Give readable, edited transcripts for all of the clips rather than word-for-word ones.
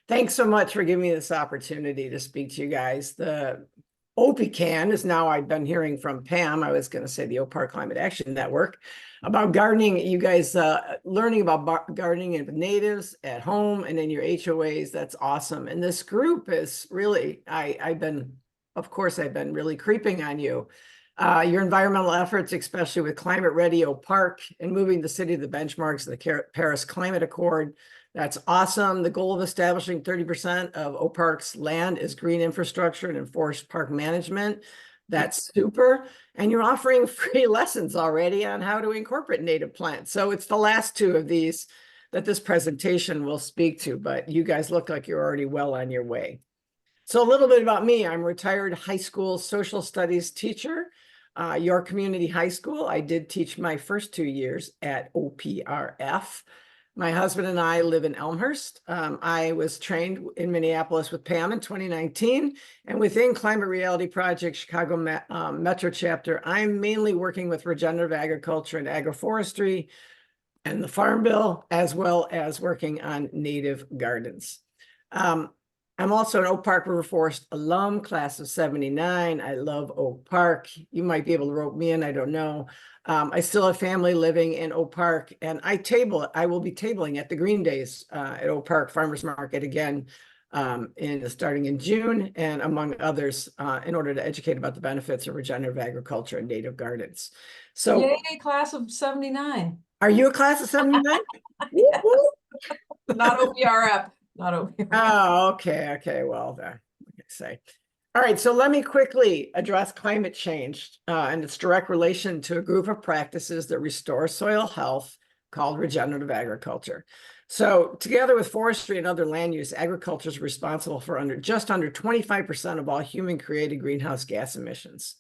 Thanks so much for giving me this opportunity to speak to you guys. The OPCAN is now, I've been hearing from Pam, I was going to say the OPAR Climate Action Network, about gardening. You guys learning about gardening with natives at home and in your HOAs. That's awesome. And this group is really, I've been really creeping on you. Your environmental efforts, especially with Climate Ready Park and moving the city to the benchmarks of the Paris Climate Accord. That's awesome. The goal of establishing 30% of OPark's land is green infrastructure and enforced park management. That's super. And you're offering free lessons already on how to incorporate native plants. So it's the last two of these that this presentation will speak to, but you guys look like you're already well on your way. So a little bit about me. I'm a retired high school social studies teacher, York Community High School. I did teach my first 2 years at OPRF. My husband and I live in Elmhurst. I was trained in Minneapolis with Pam in 2019, and within Climate Reality Project Chicago Metro Chapter, I'm mainly working with regenerative agriculture and agroforestry and the Farm Bill, as well as working on native gardens. I'm also an Oak Park River Forest alum, class of 79. I love Oak Park. You might be able to rope me in, I don't know. I still have family living in Oak Park, and I will be tabling at the Green Days at Oak Park Farmers Market again starting in June, and among others, in order to educate about the benefits of regenerative agriculture and native gardens. So, yay, class of 79. Are you a class of 79? Yes. Not OPRF. Not OPRF. Oh, okay. Well, then, like I say. All right, so let me quickly address climate change and its direct relation to a group of practices that restore soil health called regenerative agriculture. So together with forestry and other land use, agriculture is responsible for just under 25% of all human-created greenhouse gas emissions.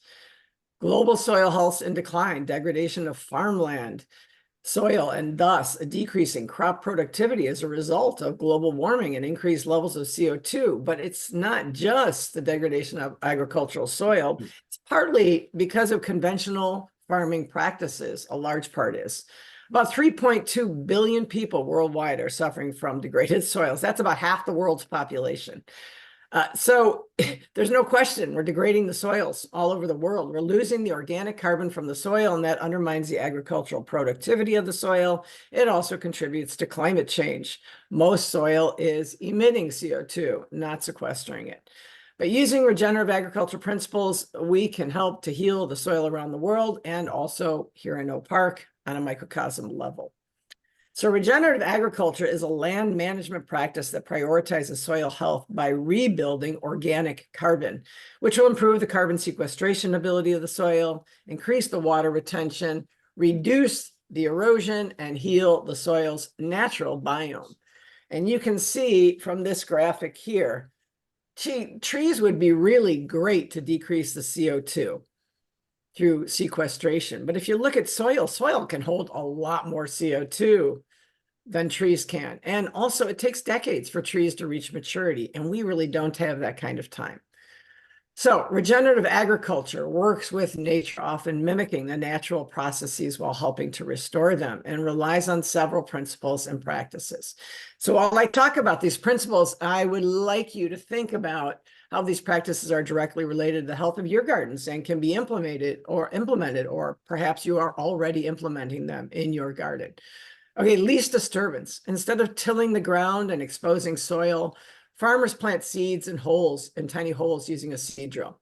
Global soil health in decline, degradation of farmland, soil, and thus a decrease in crop productivity as a result of global warming and increased levels of CO2. But it's not just the degradation of agricultural soil. It's partly because of conventional farming practices. A large part is. About 3.2 billion people worldwide are suffering from degraded soils. That's about half the world's population. So there's no question we're degrading the soils all over the world. We're losing the organic carbon from the soil, and that undermines the agricultural productivity of the soil. It also contributes to climate change. Most soil is emitting CO2, not sequestering it. But using regenerative agriculture principles, we can help to heal the soil around the world and also here in Oak Park on a microcosm level. So regenerative agriculture is a land management practice that prioritizes soil health by rebuilding organic carbon, which will improve the carbon sequestration ability of the soil, increase the water retention, reduce the erosion, and heal the soil's natural biome. And you can see from this graphic here, trees would be really great to decrease the CO2 through sequestration. But if you look at soil can hold a lot more CO2 than trees can. And also it takes decades for trees to reach maturity, and we really don't have that kind of time. So regenerative agriculture works with nature, often mimicking the natural processes while helping to restore them, and relies on several principles and practices. So while I talk about these principles, I would like you to think about how these practices are directly related to the health of your gardens and can be implemented, or perhaps you are already implementing them in your garden. Okay, least disturbance. Instead of tilling the ground and exposing soil, farmers plant seeds in tiny holes using a seed drill.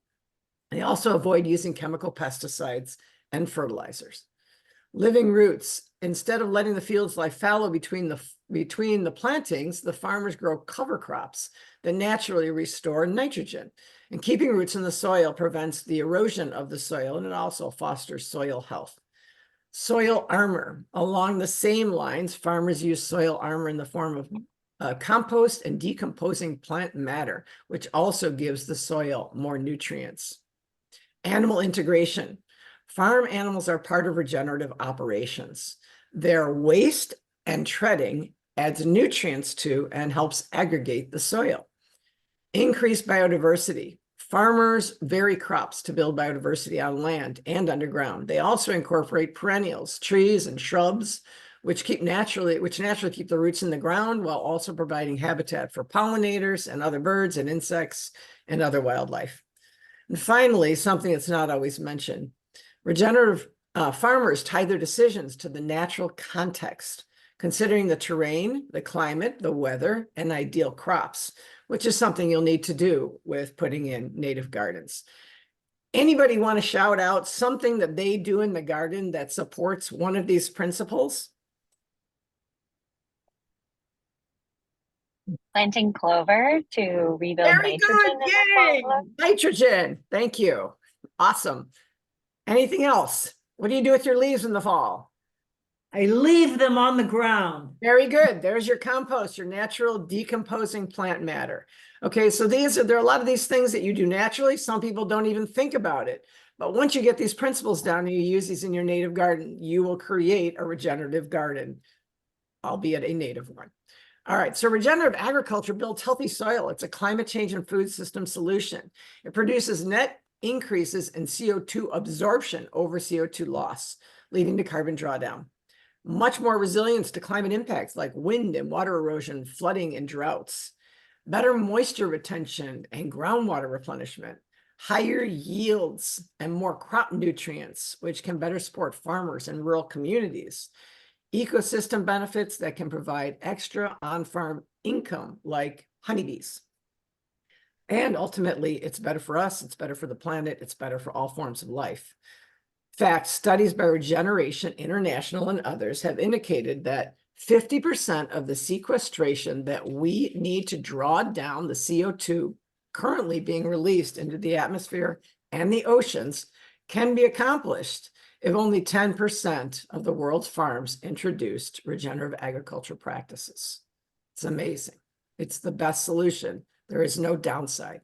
They also avoid using chemical pesticides and fertilizers. Living roots. Instead of letting the fields lie fallow between the plantings, the farmers grow cover crops that naturally restore nitrogen. And keeping roots in the soil prevents the erosion of the soil, and it also fosters soil health. Soil armor. Along the same lines, farmers use soil armor in the form of compost and decomposing plant matter, which also gives the soil more nutrients. Animal integration. Farm animals are part of regenerative operations. Their waste and treading adds nutrients to and helps aggregate the soil. Increased biodiversity. Farmers vary crops to build biodiversity on land and underground. They also incorporate perennials, trees, and shrubs, which naturally keep the roots in the ground while also providing habitat for pollinators and other birds and insects and other wildlife. And finally, something that's not always mentioned, regenerative farmers tie their decisions to the natural context, considering the terrain, the climate, the weather, and ideal crops, which is something you'll need to do with putting in native gardens. Anybody want to shout out something that they do in the garden that supports one of these principles? Planting clover to rebuild Very nitrogen good. in the Yay! soil. Nitrogen. Thank you. Awesome. Anything else? What do you do with your leaves in the fall? I leave them on the ground. Very good. There's your compost, your natural decomposing plant matter. Okay, so there are a lot of these things that you do naturally. Some people don't even think about it. But once you get these principles down and you use these in your native garden, you will create a regenerative garden, albeit a native one. All right, so regenerative agriculture builds healthy soil. It's a climate change and food system solution. It produces net increases in CO2 absorption over CO2 loss, leading to carbon drawdown. Much more resilience to climate impacts like wind and water erosion, flooding and droughts, better moisture retention and groundwater replenishment, higher yields and more crop nutrients, which can better support farmers and rural communities, ecosystem benefits that can provide extra on-farm income like honeybees. And ultimately, it's better for us, it's better for the planet, it's better for all forms of life. In fact, studies by Regeneration International and others have indicated that 50% of the sequestration that we need to draw down the CO2 currently being released into the atmosphere and the oceans can be accomplished if only 10% of the world's farms introduced regenerative agriculture practices. It's amazing. It's the best solution. There is no downside.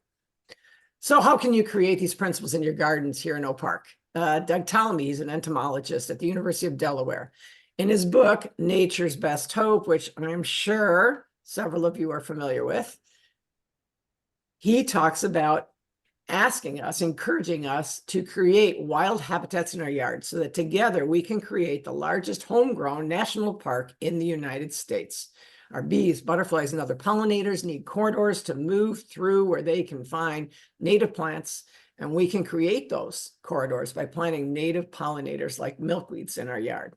So how can you create these principles in your gardens here in Oak Park? Doug Ptolemy, he's an entomologist at the University of Delaware. In his book, Nature's Best Hope, which I'm sure several of you are familiar with, he talks about asking us, encouraging us to create wild habitats in our yards so that together we can create the largest homegrown national park in the United States. Our bees, butterflies, and other pollinators need corridors to move through where they can find native plants, and we can create those corridors by planting native pollinators like milkweeds in our yard.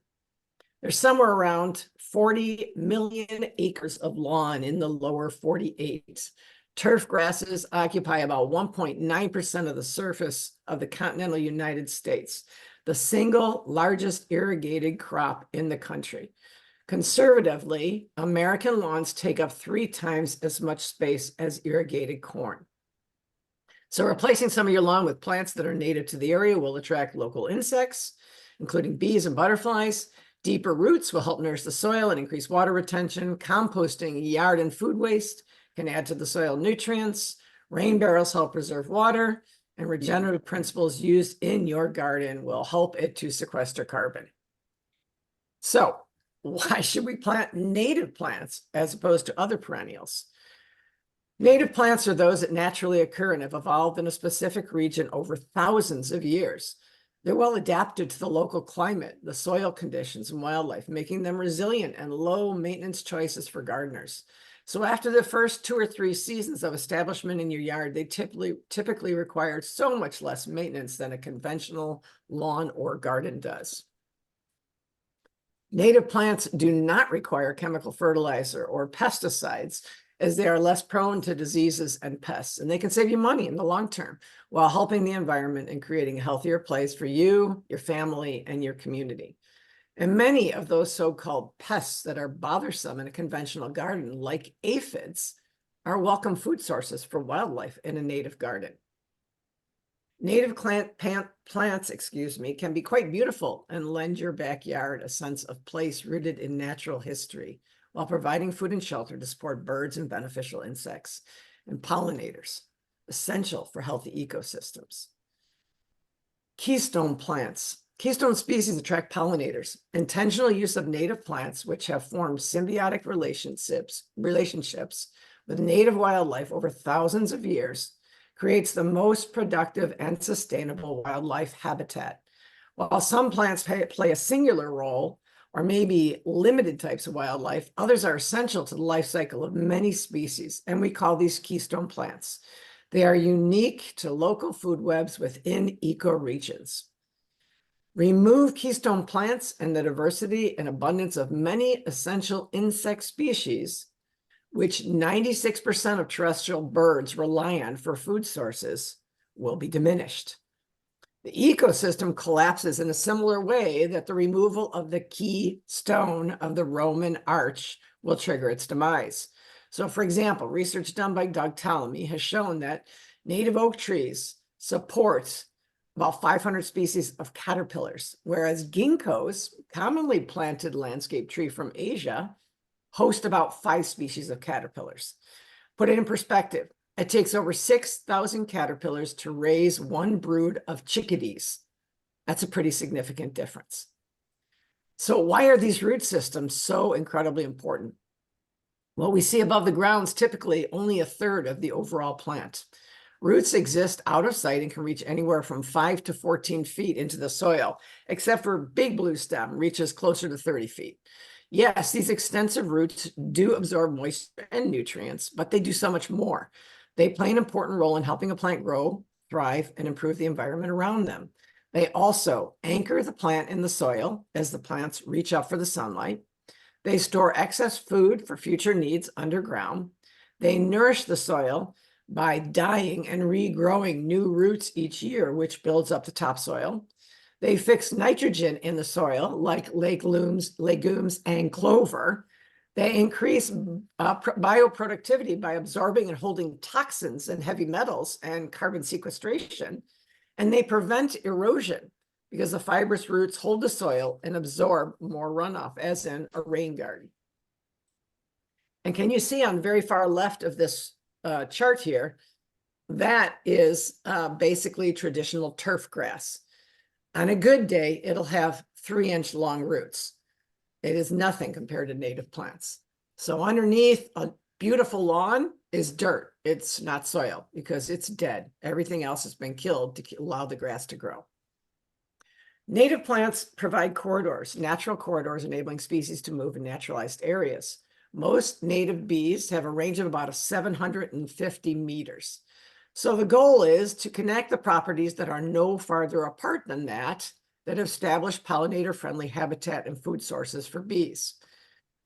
There's somewhere around 40 million acres of lawn in the lower 48. Turf grasses occupy about 1.9% of the surface of the continental United States, the single largest irrigated crop in the country. Conservatively, American lawns take up 3 times as much space as irrigated corn. So replacing some of your lawn with plants that are native to the area will attract local insects, including bees and butterflies. Deeper roots will help nourish the soil and increase water retention. Composting yard and food waste can add to the soil nutrients. Rain barrels help preserve water, and regenerative principles used in your garden will help it to sequester carbon. So why should we plant native plants as opposed to other perennials? Native plants are those that naturally occur and have evolved in a specific region over thousands of years. They're well adapted to the local climate, the soil conditions, and wildlife, making them resilient and low maintenance choices for gardeners. So after the first 2 or 3 seasons of establishment in your yard, they typically require so much less maintenance than a conventional lawn or garden does. Native plants do not require chemical fertilizer or pesticides, as they are less prone to diseases and pests, and they can save you money in the long term while helping the environment and creating a healthier place for you, your family, and your community. And many of those so-called pests that are bothersome in a conventional garden, like aphids, are welcome food sources for wildlife in a native garden. Native plants, can be quite beautiful and lend your backyard a sense of place rooted in natural history, while providing food and shelter to support birds and beneficial insects and pollinators, essential for healthy ecosystems. Keystone plants. Keystone species attract pollinators. Intentional use of native plants, which have formed symbiotic relationships with native wildlife over thousands of years, creates the most productive and sustainable wildlife habitat. While some plants play a singular role, or maybe limited types of wildlife. Others are essential to the life cycle of many species, and we call these keystone plants. They are unique to local food webs within ecoregions. Remove keystone plants and the diversity and abundance of many essential insect species, which 96% of terrestrial birds rely on for food sources, will be diminished. The ecosystem collapses in a similar way that the removal of the keystone of the Roman arch will trigger its demise. So, for example, research done by Doug Ptolemy has shown that native oak trees support about 500 species of caterpillars, whereas ginkgos, commonly planted landscape tree from Asia, host about 5 species of caterpillars. Put it in perspective, it takes over 6,000 caterpillars to raise one brood of chickadees. That's a pretty significant difference. So why are these root systems so incredibly important? Well, we see above the ground is typically only a third of the overall plant. Roots exist out of sight and can reach anywhere from 5 to 14 feet into the soil, except for big blue stem reaches closer to 30 feet. Yes, these extensive roots do absorb moisture and nutrients, but they do so much more. They play an important role in helping a plant grow, thrive, and improve the environment around them. They also anchor the plant in the soil as the plants reach up for the sunlight. They store excess food for future needs underground. They nourish the soil by dying and regrowing new roots each year, which builds up the topsoil. They fix nitrogen in the soil, like legumes, and clover. They increase bioproductivity by absorbing and holding toxins and heavy metals and carbon sequestration. And they prevent erosion because the fibrous roots hold the soil and absorb more runoff, as in a rain garden. And can you see on the very far left of this chart here, that is basically traditional turf grass. On a good day, it'll have 3-inch long roots. It is nothing compared to native plants. So underneath a beautiful lawn is dirt. It's not soil because it's dead. Everything else has been killed to allow the grass to grow. Native plants provide corridors, natural corridors, enabling species to move in naturalized areas. Most native bees have a range of about 750 meters. So the goal is to connect the properties that are no farther apart than that establish pollinator-friendly habitat and food sources for bees,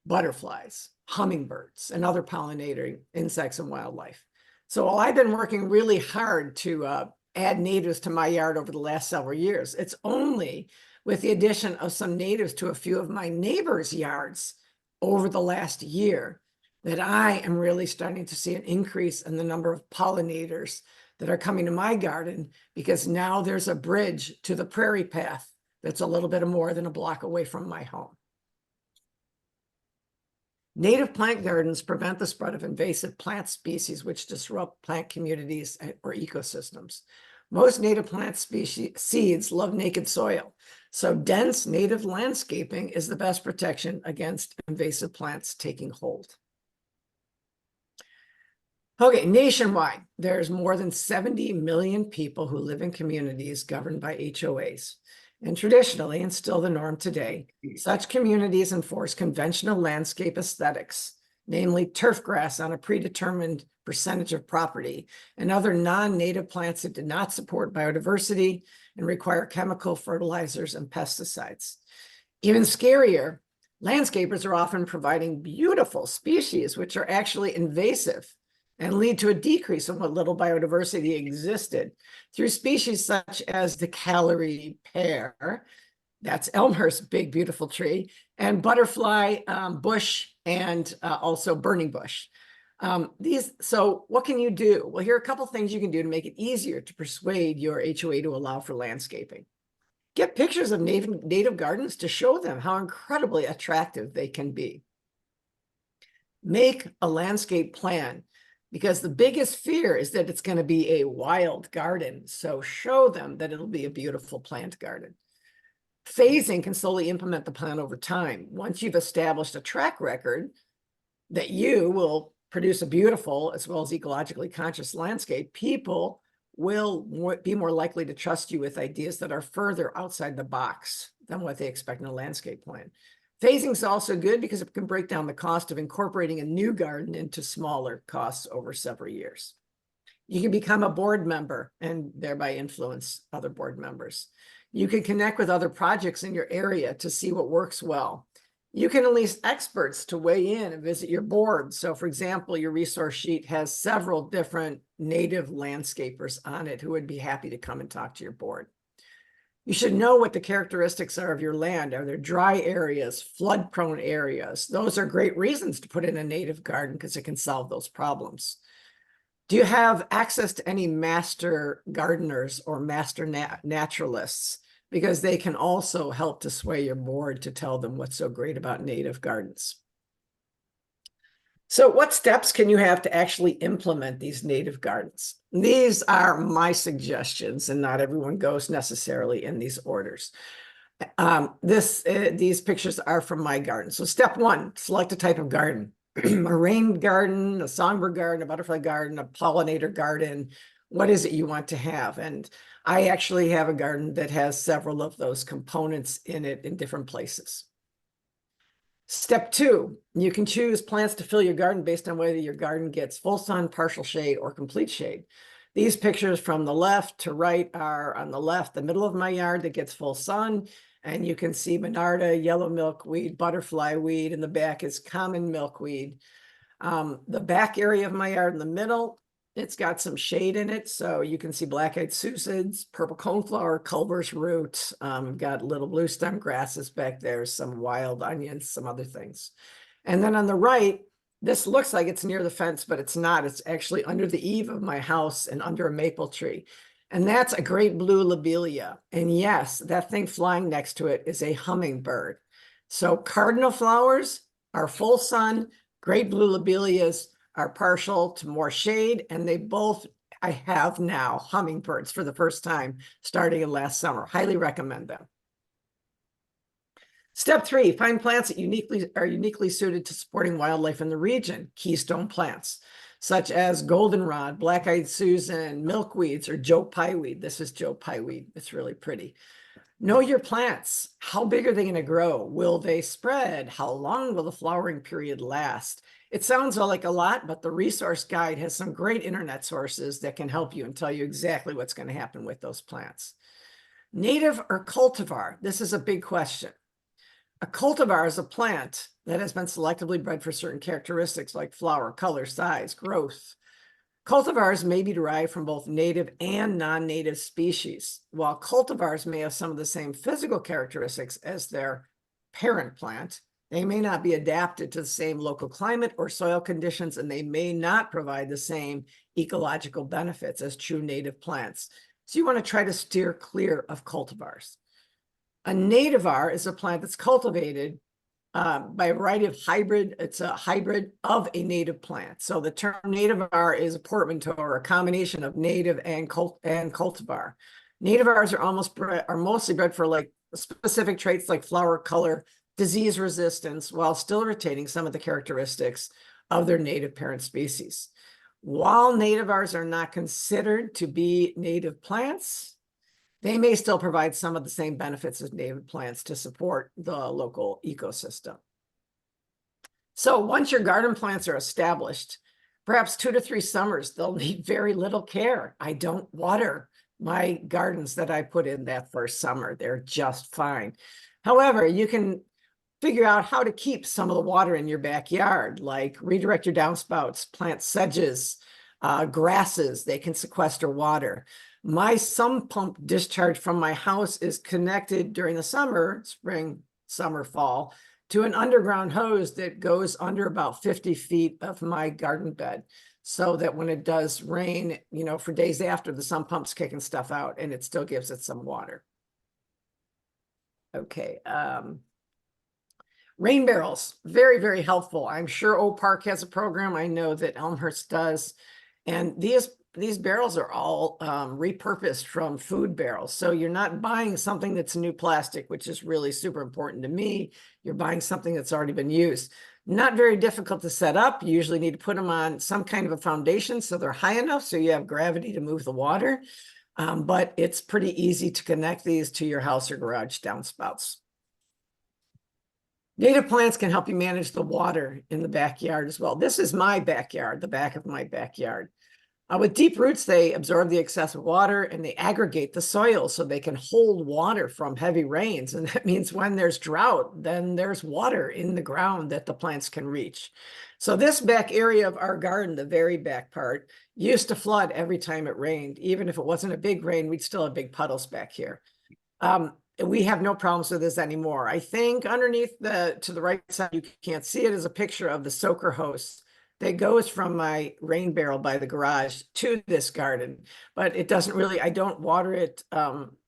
butterflies, hummingbirds, and other pollinating insects and wildlife. So while I've been working really hard to add natives to my yard over the last several years, it's only with the addition of some natives to a few of my neighbors' yards over the last year that I am really starting to see an increase in the number of pollinators that are coming to my garden, because now there's a bridge to the prairie path that's a little bit more than a block away from my home. Native plant gardens prevent the spread of invasive plant species which disrupt plant communities or ecosystems. Most native plant species seeds love naked soil, so dense native landscaping is the best protection against invasive plants taking hold. Okay, nationwide, there's more than 70 million people who live in communities governed by HOAs. And traditionally, and still the norm today, such communities enforce conventional landscape aesthetics, namely turf grass on a predetermined percentage of property, and other non-native plants that do not support biodiversity and require chemical fertilizers and pesticides. Even scarier, landscapers are often providing beautiful species which are actually invasive and lead to a decrease in what little biodiversity existed through species such as the Callery pear, that's Elmhurst's big, beautiful tree, and butterfly bush, and also burning bush. So what can you do? Well, here are a couple things you can do to make it easier to persuade your HOA to allow for landscaping. Get pictures of native gardens to show them how incredibly attractive they can be. Make a landscape plan, because the biggest fear is that it's going to be a wild garden. So show them that it'll be a beautiful plant garden. Phasing can slowly implement the plan over time. Once you've established a track record that you will produce a beautiful as well as ecologically conscious landscape, people will be more likely to trust you with ideas that are further outside the box than what they expect in a landscape plan. Phasing is also good because it can break down the cost of incorporating a new garden into smaller costs over several years. You can become a board member and thereby influence other board members. You can connect with other projects in your area to see what works well. You can enlist experts to weigh in and visit your board. So for example, your resource sheet has several different native landscapers on it who would be happy to come and talk to your board. You should know what the characteristics are of your land. Are there dry areas, flood-prone areas? Those are great reasons to put in a native garden because it can solve those problems. Do you have access to any master gardeners or master naturalists? Because they can also help to sway your board to tell them what's so great about native gardens. So what steps can you have to actually implement these native gardens? These are my suggestions, and not everyone goes necessarily in these orders. These pictures are from my garden. So step one, select a type of garden. A rain garden, a songbird garden, a butterfly garden, a pollinator garden. What is it you want to have? And I actually have a garden that has several of those components in it in different places. Step two, you can choose plants to fill your garden based on whether your garden gets full sun, partial shade, or complete shade. These pictures from the left to right are on the left, the middle of my yard that gets full sun. And you can see Monarda, yellow milkweed, butterfly weed, and the back is common milkweed. The back area of my yard in the middle, it's got some shade in it. So you can see black-eyed Susans, purple coneflower, Culver's root, got little blue stem grasses back there, some wild onions, some other things. And then on the right, this looks like it's near the fence, but it's not. It's actually under the eave of my house and under a maple tree. And that's a great blue lobelia. And yes, that thing flying next to it is a hummingbird. So cardinal flowers are full sun, great blue lobelias are partial to more shade, and they both, I have now hummingbirds for the first time starting in last summer. Highly recommend them. Step three, find plants that are uniquely suited to supporting wildlife in the region, keystone plants, such as goldenrod, black-eyed Susan, milkweeds, or Joe Pyeweed. This is Joe Pyeweed. It's really pretty. Know your plants. How big are they going to grow? Will they spread? How long will the flowering period last? It sounds like a lot, but the resource guide has some great internet sources that can help you and tell you exactly what's going to happen with those plants. Native or cultivar? This is a big question. A cultivar is a plant that has been selectively bred for certain characteristics like flower, color, size, growth. Cultivars may be derived from both native and non-native species. While cultivars may have some of the same physical characteristics as their parent plant, they may not be adapted to the same local climate or soil conditions, and they may not provide the same ecological benefits as true native plants. So you want to try to steer clear of cultivars. A nativar is a plant that's cultivated by a variety of hybrid. It's a hybrid of a native plant. So the term nativar is a portmanteau or a combination of native and cultivar. Nativars are mostly bred for like specific traits like flower color, disease resistance, while still retaining some of the characteristics of their native parent species. While nativars are not considered to be native plants, they may still provide some of the same benefits as native plants to support the local ecosystem. So once your garden plants are established, perhaps 2 to 3 summers, they'll need very little care. I don't water my gardens that I put in that first summer. They're just fine. However, you can figure out how to keep some of the water in your backyard, like redirect your downspouts, plant sedges, grasses. They can sequester water. My sump pump discharge from my house is connected during the summer, spring, summer, fall, to an underground hose that goes under about 50 feet of my garden bed, so that when it does rain, you know, for days after, the sump pump's kicking stuff out and it still gives it some water. Okay. Rain barrels, very, very helpful. I'm sure Oak Park has a program. I know that Elmhurst does. And these barrels are all repurposed from food barrels. So you're not buying something that's new plastic, which is really super important to me. You're buying something that's already been used. Not very difficult to set up. You usually need to put them on some kind of a foundation so they're high enough so you have gravity to move the water. But it's pretty easy to connect these to your house or garage downspouts. Native plants can help you manage the water in the backyard as well. This is my backyard, the back of my backyard. With deep roots, they absorb the excessive water and they aggregate the soil so they can hold water from heavy rains. And that means when there's drought, then there's water in the ground that the plants can reach. So this back area of our garden, the very back part, used to flood every time it rained. Even if it wasn't a big rain, we'd still have big puddles back here. We have no problems with this anymore. I think underneath to the right side, you can't see it, is a picture of the soaker hose that goes from my rain barrel by the garage to this garden, but it doesn't really, I don't water it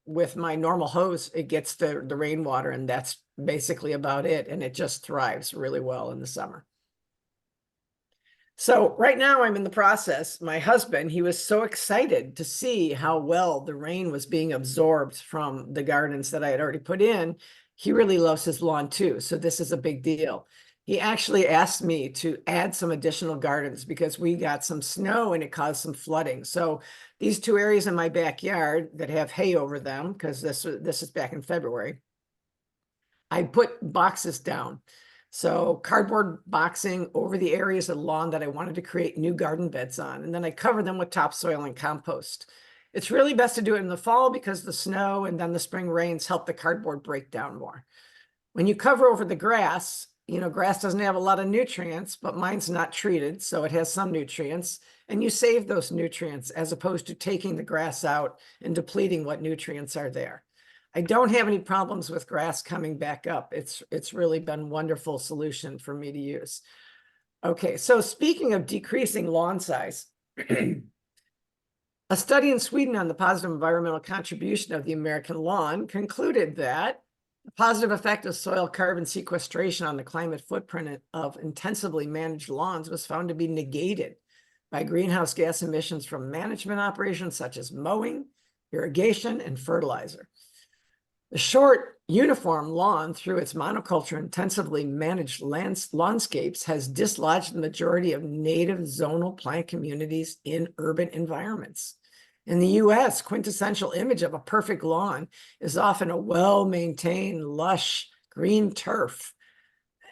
with my normal hose. It gets the rainwater, and that's basically about it. And it just thrives really well in the summer. So right now I'm in the process. My husband, he was so excited to see how well the rain was being absorbed from the gardens that I had already put in. He really loves his lawn too. So this is a big deal. He actually asked me to add some additional gardens because we got some snow and it caused some flooding. So these two areas in my backyard that have hay over them, because this is back in February, I put boxes down. So cardboard boxing over the areas of the lawn that I wanted to create new garden beds on. And then I cover them with topsoil and compost. It's really best to do it in the fall because the snow and then the spring rains help the cardboard break down more. When you cover over the grass, grass doesn't have a lot of nutrients, but mine's not treated, so it has some nutrients, and you save those nutrients as opposed to taking the grass out and depleting what nutrients are there. I don't have any problems with grass coming back up. It's really been a wonderful solution for me to use. Okay, so speaking of decreasing lawn size, a study in Sweden on the positive environmental contribution of the American lawn concluded that the positive effect of soil carbon sequestration on the climate footprint of intensively managed lawns was found to be negated by greenhouse gas emissions from management operations such as mowing, irrigation, and fertilizer. The short, uniform lawn, through its monoculture intensively managed landscapes, has dislodged the majority of native zonal plant communities in urban environments. In the US, quintessential image of a perfect lawn is often a well-maintained, lush, green turf.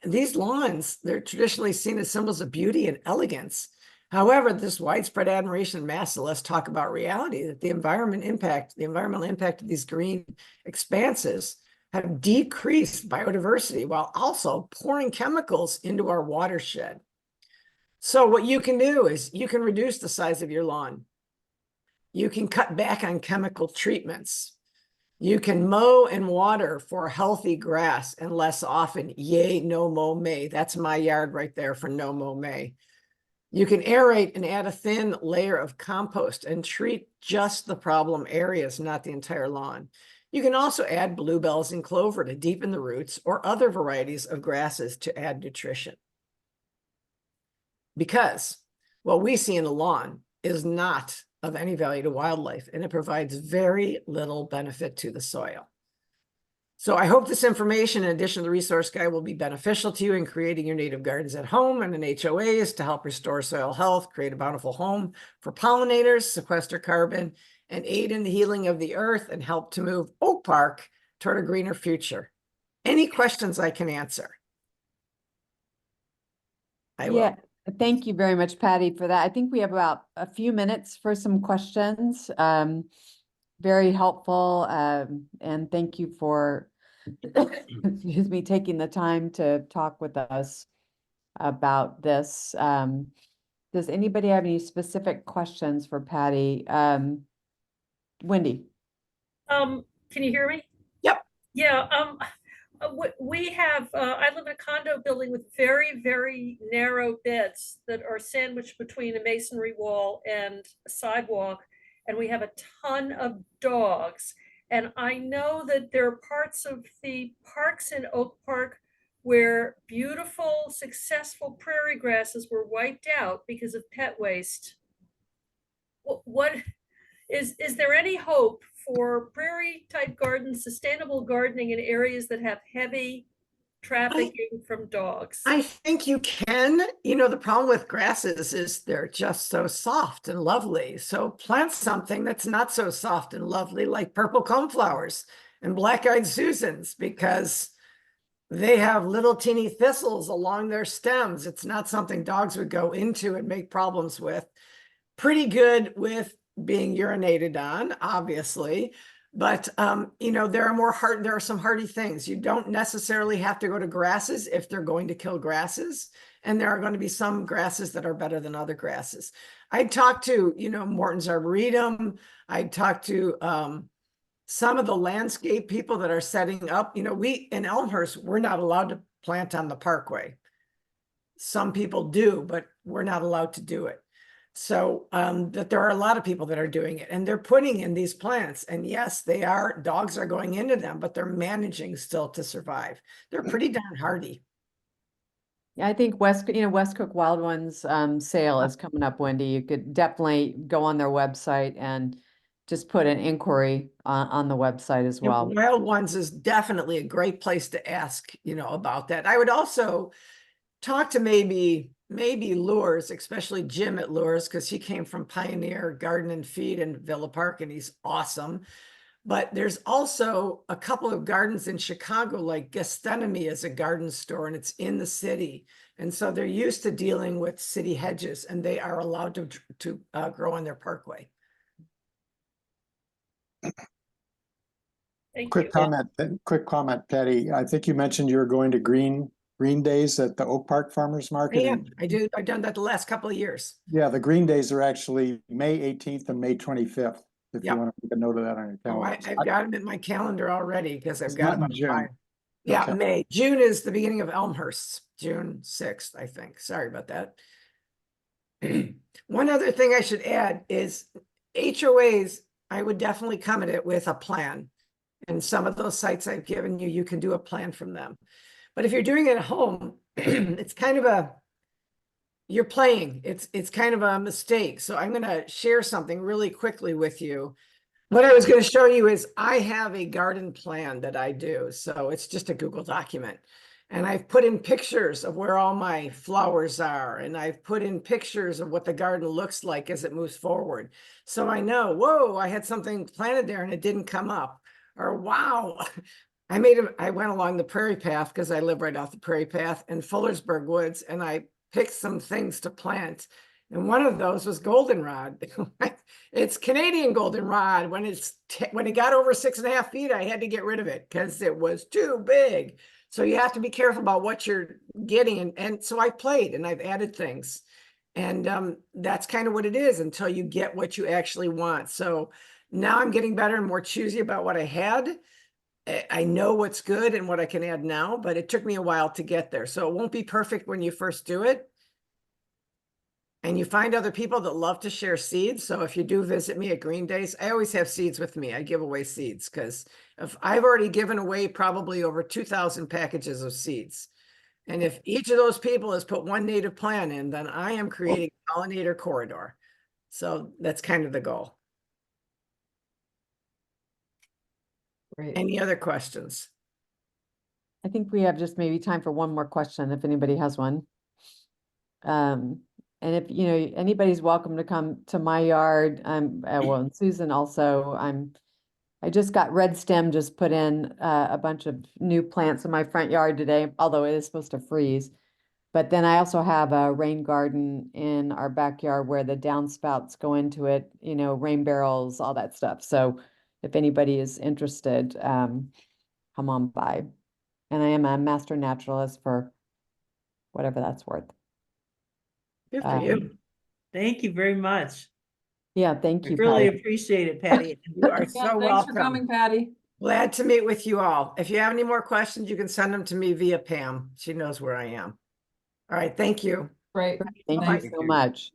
These lawns, they're traditionally seen as symbols of beauty and elegance. However, this widespread admiration and mass, so let's talk about reality, that the environmental impact of these green expanses have decreased biodiversity while also pouring chemicals into our watershed. So what you can do is you can reduce the size of your lawn. You can cut back on chemical treatments. You can mow and water for healthy grass and less often. Yay, no mow May. That's my yard right there for no mow May. You can aerate and add a thin layer of compost and treat just the problem areas, not the entire lawn. You can also add bluebells and clover to deepen the roots or other varieties of grasses to add nutrition. Because what we see in a lawn is not of any value to wildlife, and it provides very little benefit to the soil. So I hope this information, in addition to the resource guide, will be beneficial to you in creating your native gardens at home and in HOAs to help restore soil health, create a bountiful home for pollinators, sequester carbon, and aid in the healing of the earth and help to move Oak Park toward a greener future. Any questions I can answer? I will. Yeah, thank you very much, Patty, for that. I think we have about a few minutes for some questions. Very helpful, and thank you for, excuse me, taking the time to talk with us about this. Does anybody have any specific questions for Patty? Wendy? Can you hear me? Yep. Yeah, we have, I live in a condo building with very, very narrow beds that are sandwiched between a masonry wall and a sidewalk. And we have a ton of dogs. And I know that there are parts of the parks in Oak Park where beautiful, successful prairie grasses were wiped out because of pet waste. What is there any hope for prairie type gardens, sustainable gardening in areas that have heavy trafficking from dogs? I think you can. The problem with grasses is they're just so soft and lovely. So plant something that's not so soft and lovely, like purple coneflowers and black-eyed Susans, because They have little teeny thistles along their stems. It's not something dogs would go into and make problems with. Pretty good with being urinated on, obviously. But you know, there are some hardy things. You don't necessarily have to go to grasses if they're going to kill grasses. And there are going to be some grasses that are better than other grasses. I'd talk to, you know, Morton's Arboretum. I'd talk to some of the landscape people that are setting up, you know, we in Elmhurst, we're not allowed to plant on the parkway. Some people do, but we're not allowed to do it. So that there are a lot of people that are doing it, and they're putting in these plants. And yes, dogs are going into them, but they're managing still to survive. They're pretty darn hardy. Yeah, I think Westcook Wild Ones sale is coming up, Wendy. You could definitely go on their website and just put an inquiry on the website as You know, well. Wild Ones is definitely a great place to ask, you know, about that. I would also talk to maybe Lures, especially Jim at Lures, because he came from Pioneer Garden and Feed in Villa Park, and he's awesome. But there's also a couple of gardens in Chicago, like Gethsemane is a garden store, and it's in the city. And so they're used to dealing with city hedges, and they are allowed to grow on their parkway. Thank Quick you. comment, Patty. I think you mentioned you were going to Green Days at the Oak Park Farmers Market. Yeah, I do. I've done that the last couple of years. Yeah, the Green Days are actually May 18th and May 25th. If Yep. you want to make a note of that on your Oh, calendar. I've got them in my calendar already because I've It's got not in about June. 5. Yeah, Okay. May. June is the beginning of Elmhurst, June 6th, I think. Sorry about that. One other thing I should add is HOAs, I would definitely come at it with a plan. And some of those sites I've given you, you can do a plan from them. But if you're doing it at home, it's kind of you're playing. It's kind of a mistake. So I'm going to share something really quickly with you. What I was going to show you is I have a garden plan that I do. So it's just a Google document. And I've put in pictures of where all my flowers are. And I've put in pictures of what the garden looks like as it moves forward. So I know, whoa, I had something planted there and it didn't come up. Or wow, I went along the prairie path because I live right off the prairie path in Fullersburg Woods, and I picked some things to plant. And one of those was goldenrod. It's Canadian goldenrod. When it got over 6.5 feet, I had to get rid of it because it was too big. So you have to be careful about what you're getting. And so I played and I've added things. And that's kind of what it is until you get what you actually want. So now I'm getting better and more choosy about what I had. I know what's good and what I can add now, but it took me a while to get there. So it won't be perfect when you first do it. And you find other people that love to share seeds. So if you do visit me at Green Days, I always have seeds with me. I give away seeds because if I've already given away probably over 2,000 packages of seeds. And if each of those people has put one native plant in, then I am creating a pollinator corridor. So that's kind of the goal. Great. Any other questions? I think we have just maybe time for one more question if anybody has one. And if, you know, anybody's welcome to come to my yard. Well, and Susan also, I just got red stem just put in a bunch of new plants in my front yard today, although it is supposed to freeze. But then I also have a rain garden in our backyard where the downspouts go into it, you know, rain barrels, all that stuff. So if anybody is interested, come on by. And I am a master naturalist for whatever that's worth. Good for you. Thank you very much. Yeah, thank you. Really Patty. appreciate it, Patty. You are Yeah, so thanks welcome. for coming, Patty. Glad to meet with you all. If you have any more questions, you can send them to me via Pam. She knows where I am. All right. Thank you. Great. Thank Thanks. you so much.